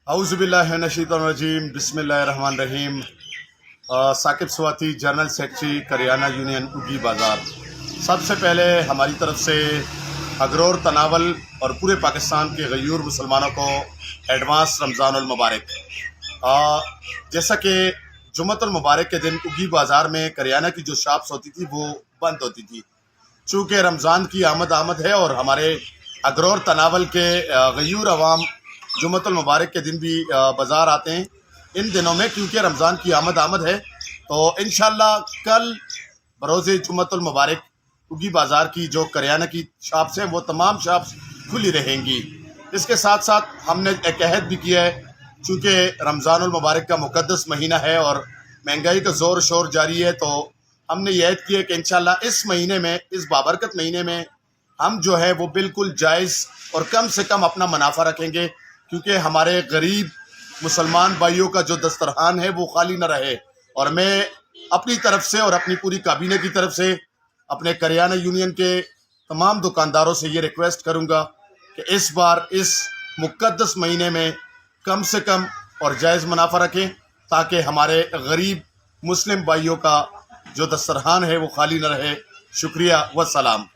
अऊज़ुबिल्लाहिमिनश्शैतानिर्रजीम बिस्मिल्लाहिर्रहमानिर्रहीम। Saqib Swati, general secretary करियाना union उगी बाज़ार। सबसे पहले हमारी तरफ से अगरोर तनावल और पूरे पाकिस्तान के गयूर मुसलमानों को एडवांस रमज़ानुल मुबारक। जैसा कि जुम्मतुल मुबारक के दिन उगी बाज़ार में करियाना की जो शॉप्स होती थी वो बंद होती थी। चूँकि रमज़ान की आमद है और हमारे अगरोर तनावल के गयूर अवाम जुम्मतुल मुबारक के दिन भी बाज़ार आते हैं इन दिनों में, क्योंकि रमज़ान की आमद है। तो इंशाअल्लाह कल बरोज़े जुम्मतुल मुबारक उगी बाज़ार की जो करियाना की शॉप्स हैं वो तमाम शॉप्स खुली रहेंगी। इसके साथ साथ हमने एक अहद भी किया है, चूँकि रमज़ानुल मुबारक का मुक़द्दस महीना है और महंगाई का ज़ोर शोर जारी है, तो हमने ये अहद किया कि इंशाअल्लाह इस महीने में, इस बाबरकत महीने में हम जो है वो बिल्कुल जायज़ और कम से कम अपना मुनाफा रखेंगे, क्योंकि हमारे गरीब मुसलमान भाइयों का जो दस्तरखान है वो खाली न रहे। और मैं अपनी तरफ से और अपनी पूरी काबीना की तरफ से अपने करियाना यूनियन के तमाम दुकानदारों से ये रिक्वेस्ट करूँगा कि इस बार इस मुक़द्दस महीने में कम से कम और जायज़ मुनाफा रखें, ताकि हमारे गरीब मुस्लिम भाइयों का जो दस्तरखान है वो खाली न रहे। शुक्रिया व सलाम।